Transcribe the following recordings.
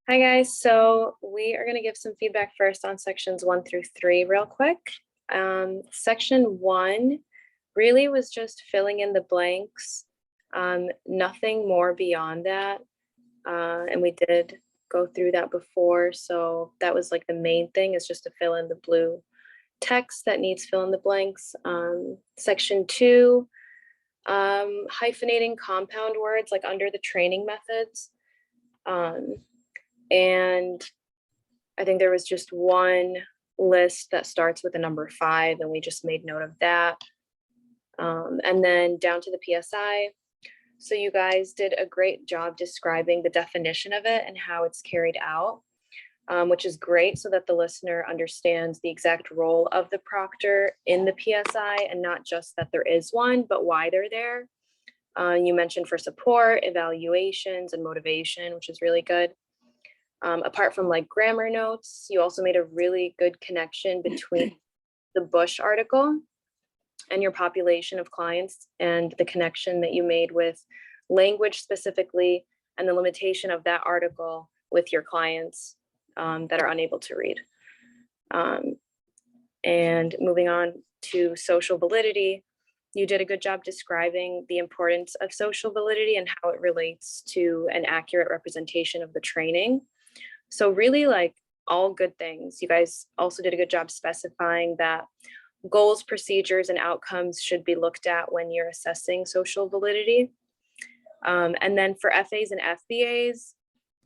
Hi guys, so we are going to give some feedback first on sections 1 through 3 real quick. Section 1 really was just filling in the blanks, nothing more beyond that. And we did go through that before, so that was like the main thing, is just to fill in the blue text that needs fill in the blanks. Section 2, hyphenating compound words like under the training methods. And I think there was just one list that starts with the number 5, and we just made note of that. And then down to the PSI. So you guys did a great job describing the definition of it and how it's carried out, which is great, so that the listener understands the exact role of the proctor in the PSI, and not just that there is one, but why they're there. You mentioned for support, evaluations, and motivation, which is really good. Apart from like grammar notes, you also made a really good connection between the Bush article and your population of clients, and the connection that you made with language specifically, and the limitation of that article with your clients that are unable to read. And moving on to social validity, you did a good job describing the importance of social validity and how it relates to an accurate representation of the training. So really, like, all good things. You guys also did a good job specifying that goals, procedures, and outcomes should be looked at when you're assessing social validity. And then for FAs and FBAs,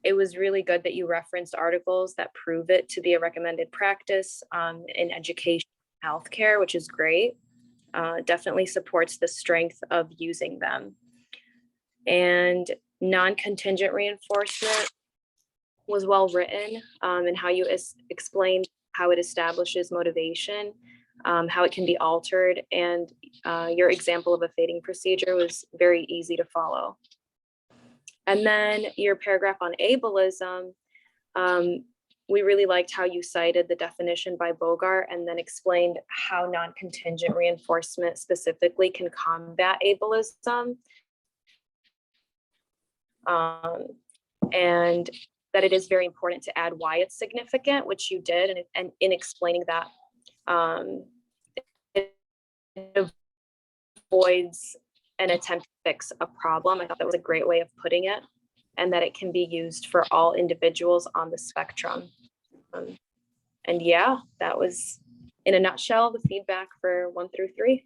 it was really good that you referenced articles that prove it to be a recommended practice in education and healthcare, which is great. Definitely supports the strength of using them. And non-contingent reinforcement was well written, and how you explained how it establishes motivation, how it can be altered, and your example of a fading procedure was very easy to follow. And then your paragraph on ableism, we really liked how you cited the definition by Bogart, and then explained how non-contingent reinforcement specifically can combat ableism. And that it is very important to add why it's significant, which you did, and in explaining that, it avoids an attempt to fix a problem. I thought that was a great way of putting it, and that it can be used for all individuals on the spectrum. And yeah, that was, in a nutshell, the feedback for 1 through 3.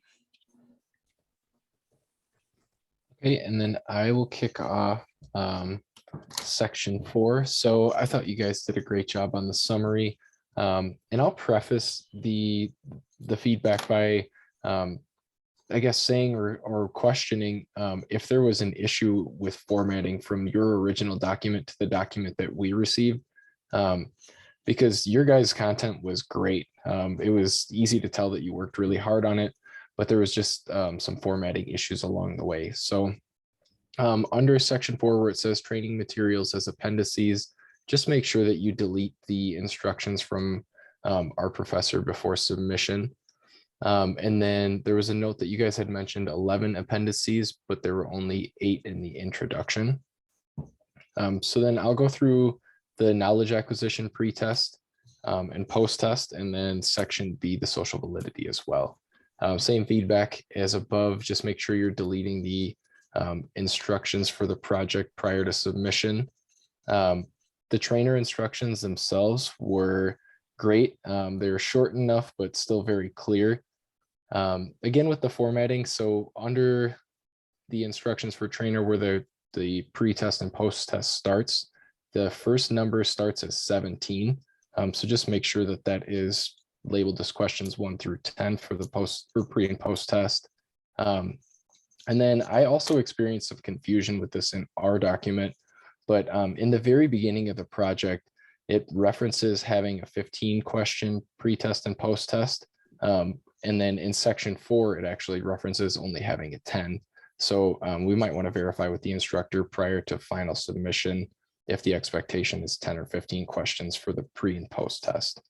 Okay, and then I will kick off section 4. So I thought you guys did a great job on the summary, and I'll preface the feedback by I guess saying or questioning if there was an issue with formatting from your original document to the document that we received, because your guys' content was great. It was easy to tell that you worked really hard on it, but there was just some formatting issues along the way. So under section 4, where it says training materials as appendices, just make sure that you delete the instructions from our professor before submission. And then there was a note that you guys had mentioned 11 appendices, but there were only 8 in the introduction. So then I'll go through the knowledge acquisition pre-test and post-test, and then section B, the social validity as well. Same feedback as above, just make sure you're deleting the instructions for the project prior to submission. The trainer instructions themselves were great. They were short enough, but still very clear. Again, with the formatting, so under the instructions for trainer where the pre-test and post-test starts, the first number starts as 17. So just make sure that that is labeled as questions 1 through 10 for the pre and post test. And then I also experienced some confusion with this in our document, but in the very beginning of the project, it references having a 15 question pre-test and post-test. And then in section 4, it actually references only having a 10. So we might want to verify with the instructor prior to final submission if the expectation is 10 or 15 questions for the pre and post test.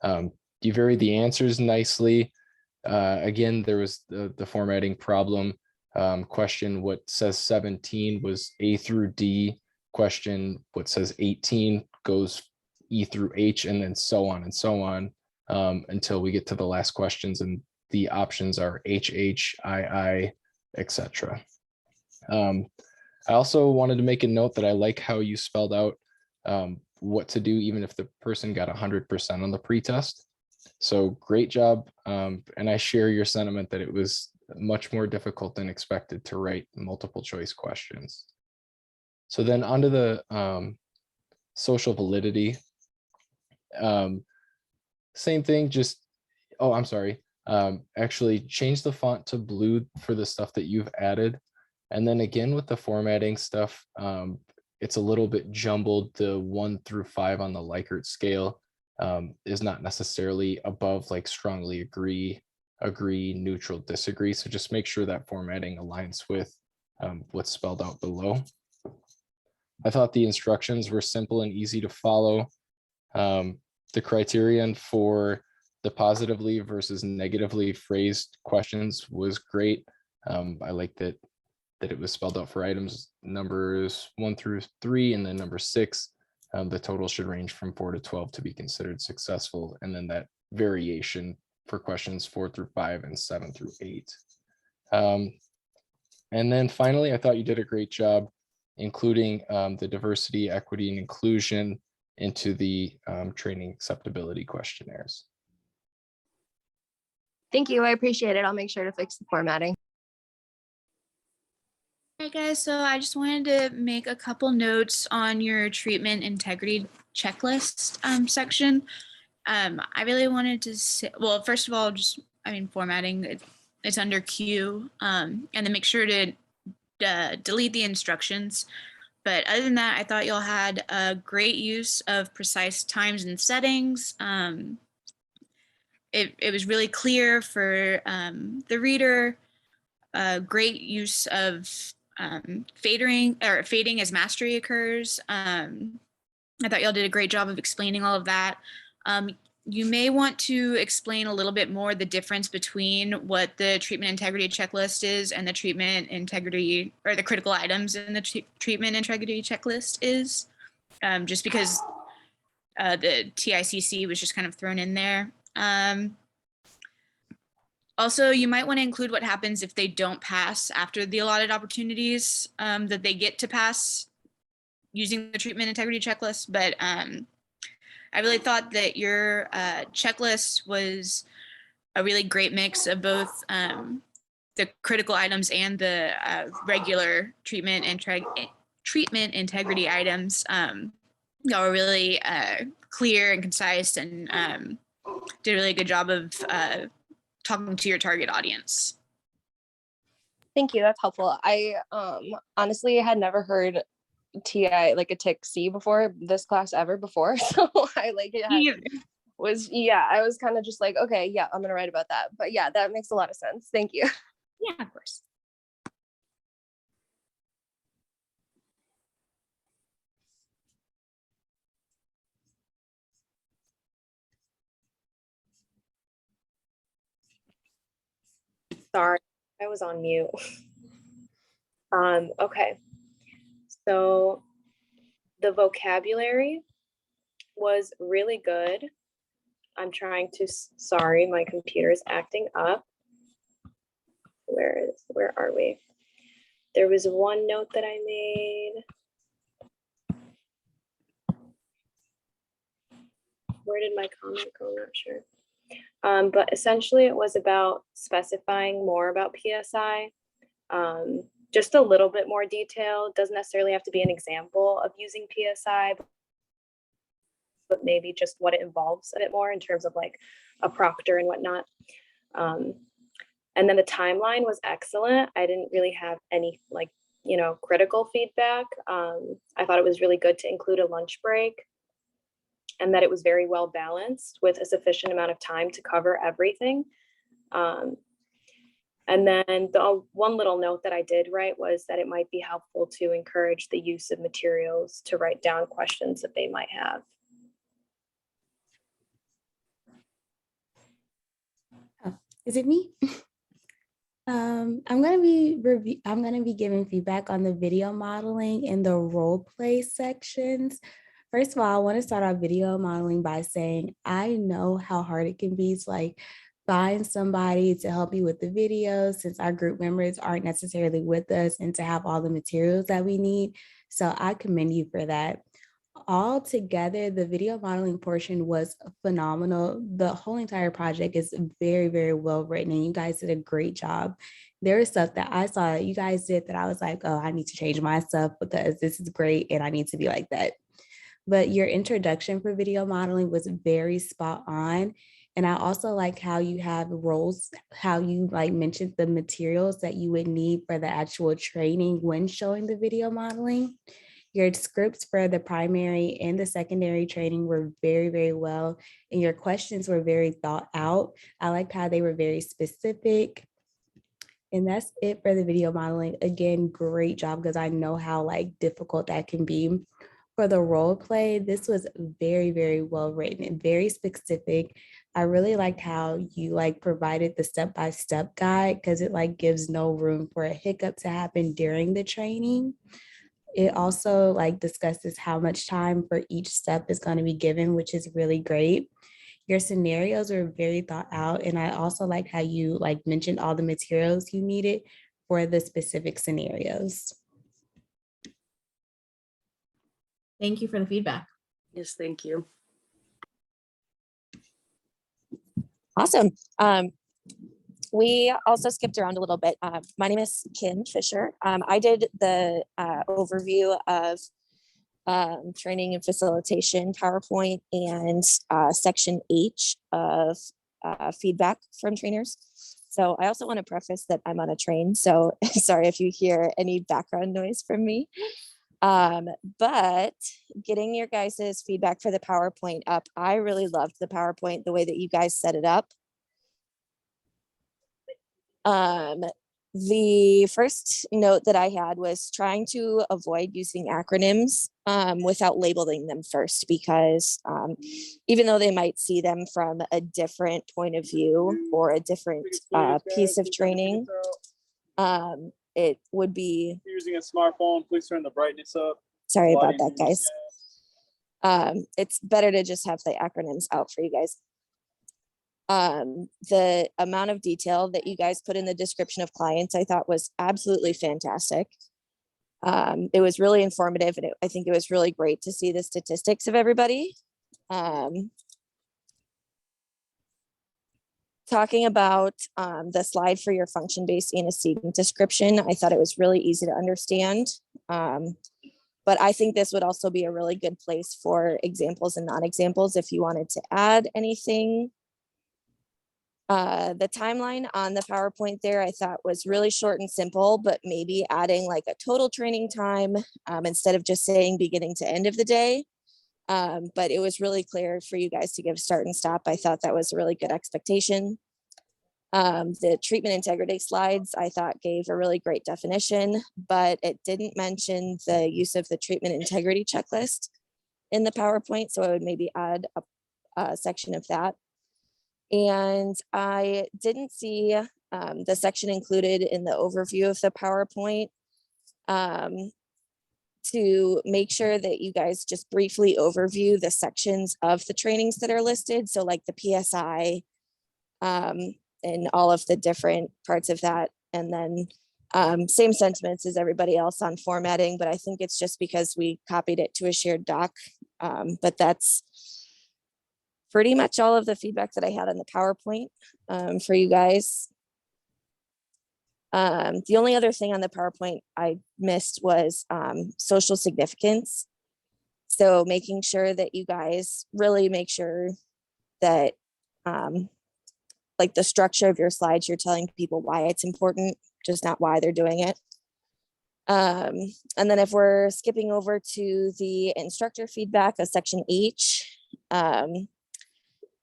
You varied the answers nicely. Again, there was the formatting problem. Question what says 17 was A through D. Question what says 18 goes E through H and then so on and so on until we get to the last questions, and the options are H, H, I, etc. I also wanted to make a note that I like how you spelled out what to do even if the person got 100% on the pretest. So great job. And I share your sentiment that it was much more difficult than expected to write multiple choice questions. So then onto the social validity. Same thing, just, oh, I'm sorry. Actually change the font to blue for the stuff that you've added. And then again, with the formatting stuff, it's a little bit jumbled. The 1 through 5 on the Likert scale is not necessarily above like strongly agree, neutral, disagree. So just make sure that formatting aligns with what's spelled out below. I thought the instructions were simple and easy to follow. The criterion for the positively versus negatively phrased questions was great. I like that it was spelled out for items numbers 1 through 3, and then number 6. The total should range from 4 to 12 to be considered successful, and then that variation for questions 4 through 5 and 7 through 8. And then finally, I thought you did a great job including the diversity, equity, and inclusion into the training acceptability questionnaires. Thank you. I appreciate it. I'll make sure to fix the formatting. All right, guys, so I just wanted to make a couple notes on your treatment integrity checklist section. I really wanted to say, well, first of all, just, formatting, it's under Q, and then make sure to delete the instructions. But other than that, I thought y'all had a great use of precise times and settings. It was really clear for the reader. Great use of fading as mastery occurs. I thought y'all did a great job of explaining all of that. You may want to explain a little bit more the difference between what the treatment integrity checklist is and the treatment integrity, or the critical items in the treatment integrity checklist is, just because the TICC was just kind of thrown in there. Also, you might want to include what happens if they don't pass after the allotted opportunities that they get to pass using the treatment integrity checklist. But I really thought that your checklist was a really great mix of both the critical items and the regular treatment integrity items. Y'all were really clear and concise, and did a really good job of talking to your target audience. Thank you. That's helpful. I honestly had never heard TI like a TIC-C before this class ever before. So I like it. I was kind of just like, okay, yeah, I'm gonna write about that. But yeah, that makes a lot of sense. Thank you. Yeah, of course. Sorry, I was on mute. Okay, so the vocabulary was really good. I'm trying to, sorry, my computer is acting up. Where are we? There was one note that I made. Where did my comment go? I'm not sure. But essentially it was about specifying more about PSI. Just a little bit more detail. Doesn't necessarily have to be an example of using PSI, but maybe just what it involves a bit more in terms of like a proctor and whatnot. And then the timeline was excellent. I didn't really have any critical feedback. I thought it was really good to include a lunch break, and that it was very well balanced with a sufficient amount of time to cover everything. And then the one little note that I did write was that it might be helpful to encourage the use of materials to write down questions that they might have. Oh, is it me? I'm gonna be giving feedback on the video modeling and the role play sections First of all, I want to start off video modeling by saying I know how hard it can be to like find somebody to help you with the videos since our group members aren't necessarily with us and to have all the materials that we need. So I commend you for that. All together, the video modeling portion was phenomenal. The whole entire project is very, very well written, and you guys did a great job. There was stuff that I saw that you guys did that I was like, oh, I need to change my stuff because this is great and I need to be like that. But your introduction for video modeling was very spot on. And I also like how you have roles, how you like mentioned the materials that you would need for the actual training when showing the video modeling. Your scripts for the primary and the secondary training were very, very well. And your questions were very thought out. I liked how they were very specific. And that's it for the video modeling. Again, great job because I know how like difficult that can be. For the role play, this was very, very well written and very specific. I really liked how you like provided the step-by-step guide because it like gives no room for a hiccup to happen during the training. It also like discusses how much time for each step is going to be given, which is really great. Your scenarios are very thought out. And I also like how you like mentioned all the materials you needed for the specific scenarios. Thank you for the feedback. Yes, thank you. Awesome. We also skipped around a little bit. My name is Kim Fisher. I did the overview of training and facilitation PowerPoint and section H of feedback from trainers. So I also want to preface that I'm on a train. So sorry if you hear any background noise from me. But getting your guys' feedback for the PowerPoint up, I really loved the PowerPoint, the way that you guys set it up. The first note that I had was trying to avoid using acronyms without labeling them first, because even though they might see them from a different point of view or a different piece of training, it would be using a smartphone, please turn the brightness up. Sorry about that, guys. It's better to just have the acronyms out for you guys. The amount of detail that you guys put in the description of clients, I thought was absolutely fantastic. It was really informative, and I think it was really great to see the statistics of everybody. Talking about the slide for your function-based antecedent description, I thought it was really easy to understand. But I think this would also be a really good place for examples and non-examples if you wanted to add anything. The timeline on the PowerPoint there, I thought was really short and simple, but maybe adding like a total training time instead of just saying beginning to end of the day. But it was really clear for you guys to give start and stop. I thought that was a really good expectation. The treatment integrity slides, I thought gave a really great definition, but it didn't mention the use of the treatment integrity checklist in the PowerPoint. So I would maybe add a section of that. And I didn't see the section included in the overview of the PowerPoint to make sure that you guys just briefly overview the sections of the trainings that are listed. So like the PSI and all of the different parts of that. And then same sentiments as everybody else on formatting, but I think it's just because we copied it to a shared doc. But that's pretty much all of the feedback that I had on the PowerPoint for you guys. The only other thing on the PowerPoint I missed was social significance. So making sure that you guys really make sure that like the structure of your slides, you're telling people why it's important, just not why they're doing it. And then if we're skipping over to the instructor feedback of section H,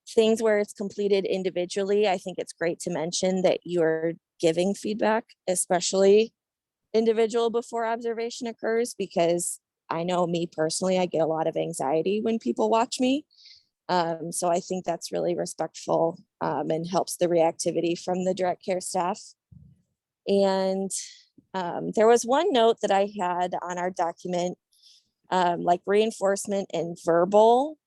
things where it's completed individually, I think it's great to mention that you're giving feedback, especially individual before observation occurs, because I know me personally, I get a lot of anxiety when people watch me. So I think that's really respectful and helps the reactivity from the direct care staff. And there was one note that I had on our document like reinforcement and verbal.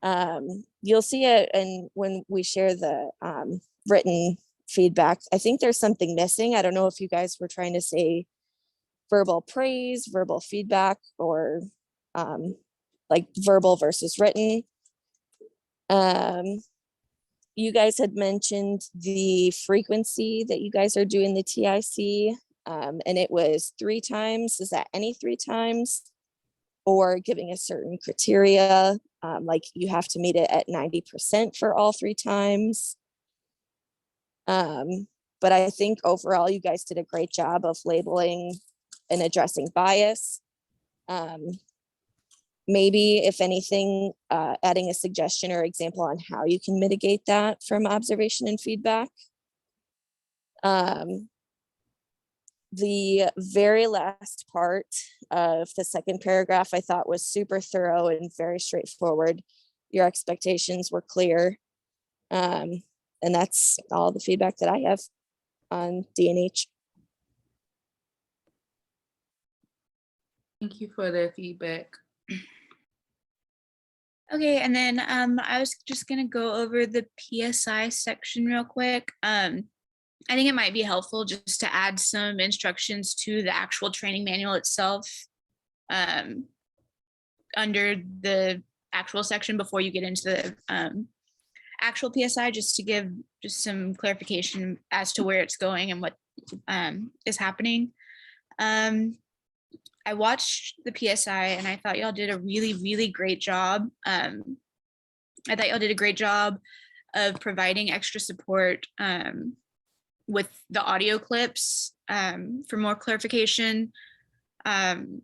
You'll see it, and when we share the written feedback, I think there's something missing. I don't know if you guys were trying to say verbal praise, verbal feedback, or like verbal versus written. You guys had mentioned the frequency that you guys are doing the TIC, and it was 3 times. Is that any 3 times? Or giving a certain criteria, like you have to meet it at 90% for all 3 times. But I think overall you guys did a great job of labeling and addressing bias. Maybe, if anything, adding a suggestion or example on how you can mitigate that from observation and feedback. The very last part of the second paragraph I thought was super thorough and very straightforward. Your expectations were clear. And that's all the feedback that I have on D&H. Thank you for the feedback. Okay, and then I was just gonna go over the PSI section real quick. I think it might be helpful just to add some instructions to the actual training manual itself under the actual section before you get into the actual PSI, just to give just some clarification as to where it's going and what is happening. I watched the PSI and I thought y'all did a really, really great job. I thought y'all did a great job of providing extra support with the audio clips for more clarification. It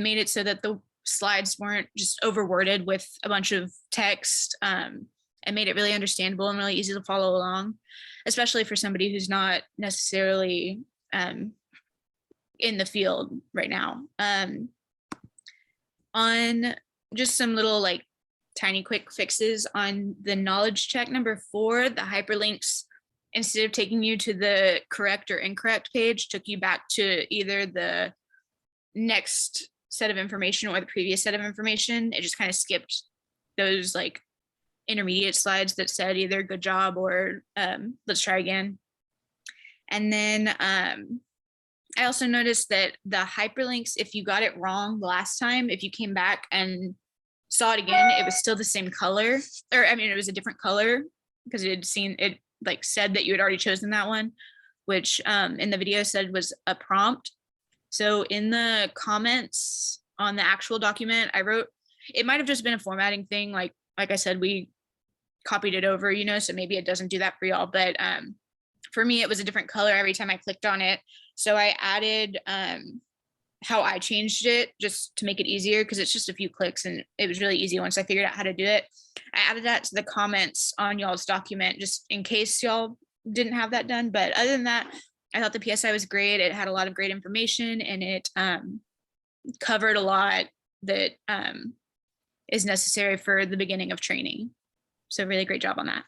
made it so that the slides weren't just overworded with a bunch of text, and made it really understandable and really easy to follow along, especially for somebody who's not necessarily in the field right now. On just some little like tiny quick fixes on the knowledge check number 4, the hyperlinks, instead of taking you to the correct or incorrect page, took you back to either the next set of information or the previous set of information. It just kind of skipped those like intermediate slides that said either good job or let's try again. And then I also noticed that the hyperlinks, if you got it wrong the last time, if you came back and saw it again, it was still the same color, or I mean, it was a different color because it had seen it like said that you had already chosen that one, which in the video said was a prompt. So in the comments on the actual document, I wrote, it might have just been a formatting thing. Like I said, we copied it over, you know, so maybe it doesn't do that for y'all, but for me, it was a different color every time I clicked on it. So I added how I changed it just to make it easier, because it's just a few clicks and it was really easy once I figured out how to do it. I added that to the comments on y'all's document just in case y'all didn't have that done. But other than that, I thought the PSI was great. It had a lot of great information and it covered a lot that is necessary for the beginning of training. So really great job on that.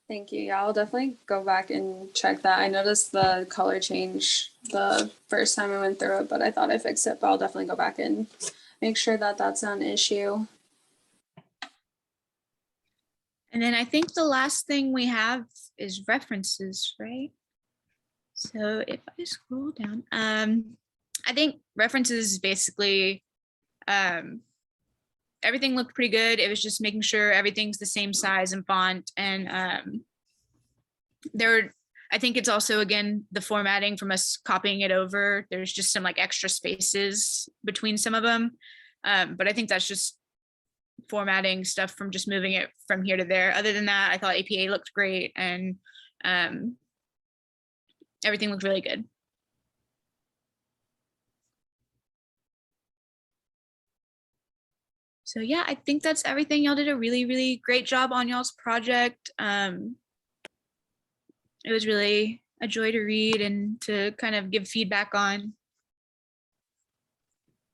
Thank you. Yeah, I'll definitely go back and check that. I noticed the color change the first time I went through it, but I thought I fixed it, but I'll definitely go back and make sure that that's not an issue. And then I think the last thing we have is references, right? So if I scroll down, I think references basically, everything looked pretty good. It was just making sure everything's the same size and font. And I think it's also, again, the formatting from us copying it over. There's just some like extra spaces between some of them. But I think that's just formatting stuff from just moving it from here to there. Other than that, I thought APA looked great and everything looked really good. So yeah, I think that's everything. Y'all did a really, really great job on y'all's project. It was really a joy to read and to kind of give feedback on.